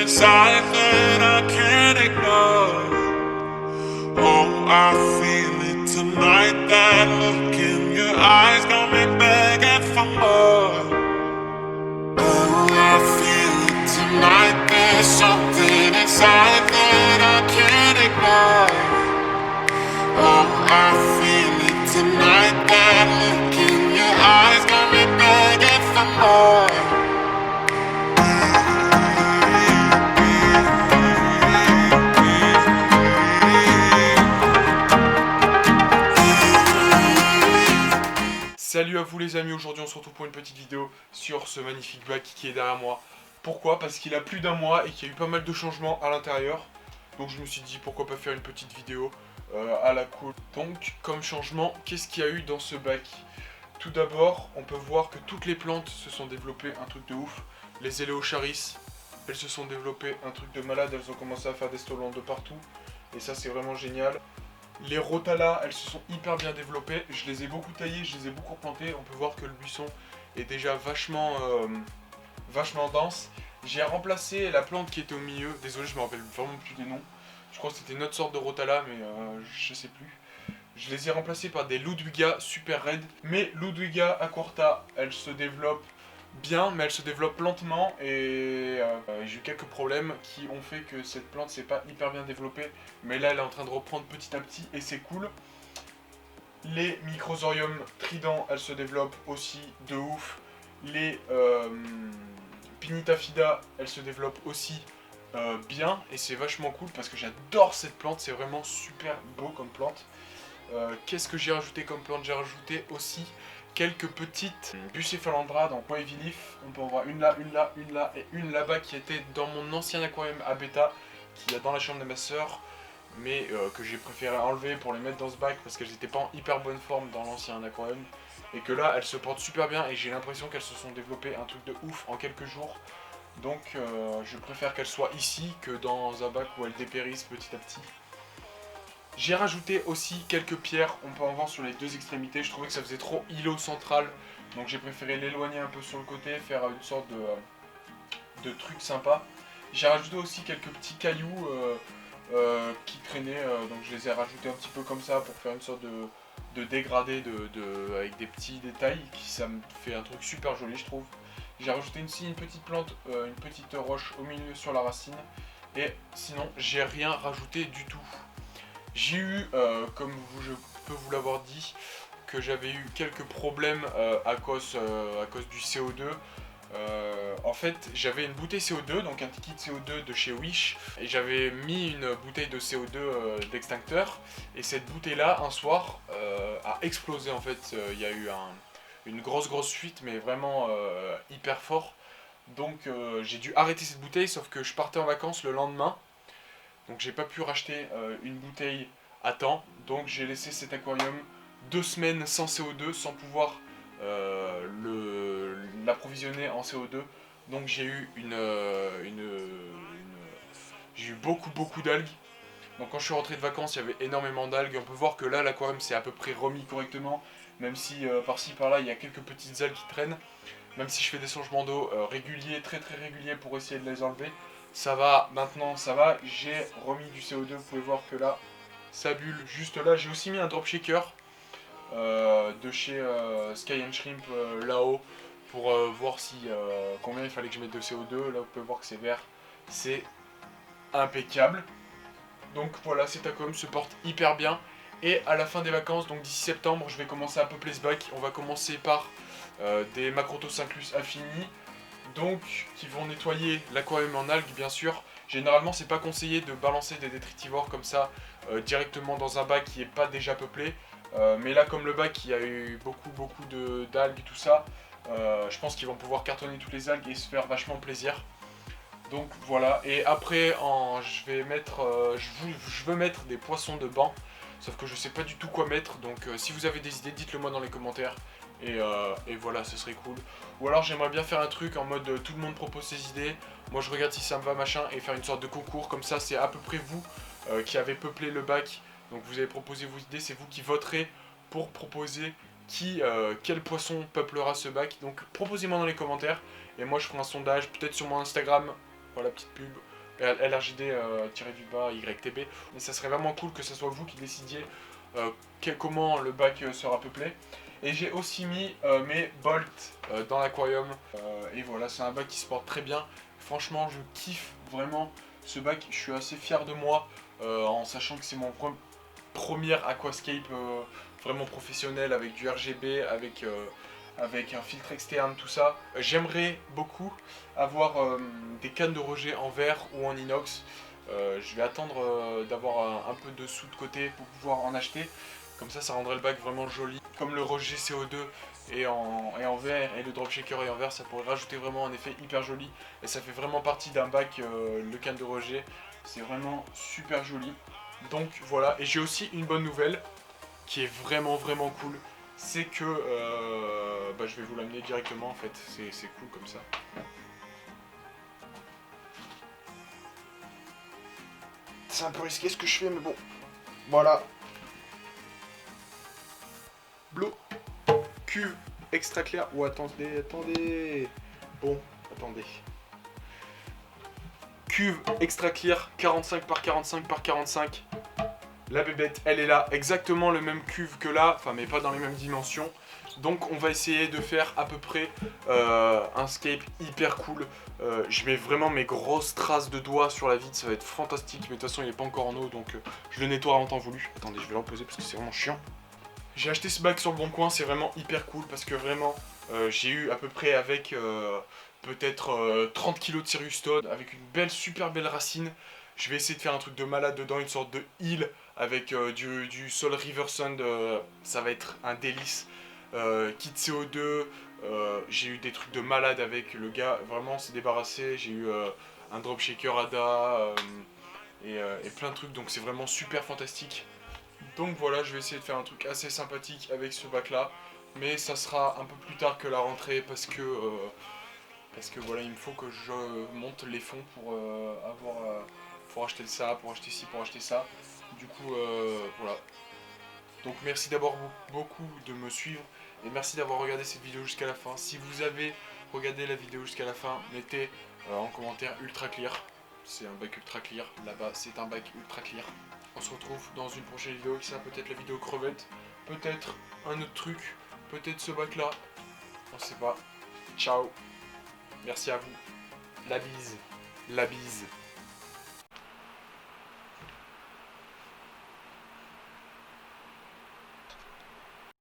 inside that I can't ignore. Oh, I feel it tonight. That look in your eyes got me begging for more. Oh, I feel it tonight. There's something inside that I can't ignore. Oh, I feel it tonight. That look in your eyes got me begging for more. Salut à vous les amis, aujourd'hui on se retrouve pour une petite vidéo sur ce magnifique bac qui est derrière moi. Pourquoi? Parce qu'il a plus d'un mois et qu'il y a eu pas mal de changements à l'intérieur. Donc je me suis dit pourquoi pas faire une petite vidéo à la cool. Donc comme changement, qu'est-ce qu'il y a eu dans ce bac? Tout d'abord, on peut voir que toutes les plantes se sont développées un truc de ouf. Les Eleocharis, elles se sont développées un truc de malade, elles ont commencé à faire des stolons de partout. Et ça c'est vraiment génial. Les Rotala, elles se sont hyper bien développées. Je les ai beaucoup taillées, je les ai beaucoup replantés. On peut voir que le buisson est déjà vachement dense. J'ai remplacé la plante qui était au milieu. Désolé, je me rappelle vraiment plus des noms. Je crois que c'était une autre sorte de Rotala, mais je sais plus. Je les ai remplacés par des Ludwiga super raides. Mais Ludwiga aquarta, elles se développent bien, mais elle se développe lentement et j'ai eu quelques problèmes qui ont fait que cette plante s'est pas hyper bien développée, mais là elle est en train de reprendre petit à petit et c'est cool. Les Microsorium trident, elles se développent aussi de ouf. Les Pinitafida, elles se développent aussi bien et c'est vachement cool parce que j'adore cette plante, c'est vraiment super beau comme plante. Qu'est-ce que j'ai rajouté comme plante? J'ai rajouté aussi quelques petites Bucephalandra, donc Wavy Leaf. On peut en voir une là, une là, une là et une là-bas qui était dans mon ancien aquarium à bêta, qui est dans la chambre de ma soeur, mais que j'ai préféré enlever pour les mettre dans ce bac parce qu'elles n'étaient pas en hyper bonne forme dans l'ancien aquarium. Et que là, elles se portent super bien et j'ai l'impression qu'elles se sont développées un truc de ouf en quelques jours. Donc je préfère qu'elles soient ici que dans un bac où elles dépérissent petit à petit. J'ai rajouté aussi quelques pierres, on peut en voir sur les deux extrémités, je trouvais que ça faisait trop îlot central, donc j'ai préféré l'éloigner un peu sur le côté, faire une sorte de truc sympa. J'ai rajouté aussi quelques petits cailloux qui traînaient, donc je les ai rajoutés un petit peu comme ça pour faire une sorte de dégradé avec des petits détails, ça me fait un truc super joli je trouve. J'ai rajouté aussi une petite plante, une petite roche au milieu sur la racine, et sinon j'ai rien rajouté du tout. J'ai eu, comme je peux vous l'avoir dit, que j'avais eu quelques problèmes à cause du CO2. En fait, j'avais une bouteille CO2, donc un kit CO2 de chez Wish, et j'avais mis une bouteille de CO2 d'extincteur, et cette bouteille-là, un soir, a explosé en fait. Il y a eu une grosse fuite, mais vraiment hyper fort. Donc j'ai dû arrêter cette bouteille, sauf que je partais en vacances le lendemain. Donc j'ai pas pu racheter une bouteille à temps, donc j'ai laissé cet aquarium 2 semaines sans CO2, sans pouvoir l'approvisionner en CO2. Donc j'ai eu j'ai eu beaucoup d'algues. Donc quand je suis rentré de vacances, il y avait énormément d'algues. On peut voir que là l'aquarium s'est à peu près remis correctement, même si par-ci par-là il y a quelques petites algues qui traînent. Même si je fais des changements d'eau réguliers, très réguliers pour essayer de les enlever. Ça va, maintenant ça va, j'ai remis du CO2, vous pouvez voir que là, ça bulle juste là. J'ai aussi mis un drop shaker de chez Sky and Shrimp là-haut pour voir si combien il fallait que je mette de CO2. Là vous pouvez voir que c'est vert, c'est impeccable. Donc voilà, cet aquarium se porte hyper bien. Et à la fin des vacances, donc d'ici septembre, je vais commencer à peupler ce bac. On va commencer par des Macrotos inclus Affini, donc qui vont nettoyer l'aquarium en algues bien sûr. Généralement c'est pas conseillé de balancer des détritivores comme ça directement dans un bac qui n'est pas déjà peuplé. Mais là comme le bac il y a eu beaucoup d'algues et tout ça, je pense qu'ils vont pouvoir cartonner toutes les algues et se faire vachement plaisir. Donc voilà, et après je veux mettre des poissons de banc, sauf que je sais pas du tout quoi mettre, donc si vous avez des idées dites-le moi dans les commentaires. Et voilà, ce serait cool. Ou alors j'aimerais bien faire un truc en mode tout le monde propose ses idées, moi je regarde si ça me va machin, et faire une sorte de concours, comme ça c'est à peu près vous qui avez peuplé le bac. Donc vous avez proposé vos idées, c'est vous qui voterez pour proposer quel poisson peuplera ce bac. Donc proposez-moi dans les commentaires, et moi je ferai un sondage, peut-être sur mon Instagram, voilà petite pub, LRJD-YTB. Mais ça serait vraiment cool que ce soit vous qui décidiez comment le bac sera peuplé. Et j'ai aussi mis mes bolts dans l'aquarium. Et voilà, c'est un bac qui se porte très bien. Franchement, je kiffe vraiment ce bac. Je suis assez fier de moi en sachant que c'est mon premier aquascape vraiment professionnel avec du RGB, avec un filtre externe, tout ça. J'aimerais beaucoup avoir des cannes de rejet en verre ou en inox. Je vais attendre d'avoir un peu de sous de côté pour pouvoir en acheter. Comme ça rendrait le bac vraiment joli. Comme le rejet CO2 est en verre et le drop shaker est en verre, ça pourrait rajouter vraiment un effet hyper joli. Et ça fait vraiment partie d'un bac, le canne de rejet. C'est vraiment super joli. Donc voilà, et j'ai aussi une bonne nouvelle qui est vraiment cool. C'est que je vais vous l'amener directement en fait, c'est cool comme ça. C'est un peu risqué ce que je fais, mais bon, voilà. Bleu, cuve extra clair. Oh, attendez. Bon, attendez. Cuve extra clear, 45 par 45 par 45. La bébête, elle est là, exactement le même cuve que là, enfin mais pas dans les mêmes dimensions. Donc on va essayer de faire à peu près un scape hyper cool. Je mets vraiment mes grosses traces de doigts sur la vitre, ça va être fantastique. Mais de toute façon il n'est pas encore en eau, donc je le nettoie en temps voulu. Attendez, je vais l'emposer parce que c'est vraiment chiant. J'ai acheté ce bac sur le bon coin, c'est vraiment hyper cool parce que vraiment j'ai eu à peu près avec peut-être 30 kg de Sirius Toad avec une super belle racine. Je vais essayer de faire un truc de malade dedans, une sorte de île avec du Soul River Sand, ça va être un délice. Kit CO2, j'ai eu des trucs de malade avec le gars, vraiment s'est débarrassé. J'ai eu un drop shaker ADA et plein de trucs, donc c'est vraiment super fantastique. Donc voilà, je vais essayer de faire un truc assez sympathique avec ce bac là, mais ça sera un peu plus tard que la rentrée parce que voilà, il me faut que je monte les fonds pour pour acheter ça, pour acheter ci, pour acheter ça. Du coup, voilà. Donc merci d'abord beaucoup de me suivre et merci d'avoir regardé cette vidéo jusqu'à la fin. Si vous avez regardé la vidéo jusqu'à la fin, mettez en commentaire ultra clear. C'est un bac ultra clear. Là-bas, c'est un bac ultra clear. On se retrouve dans une prochaine vidéo qui sera peut-être la vidéo crevette, peut-être un autre truc, peut-être ce bac là. On sait pas. Ciao. Merci à vous. La bise. La bise.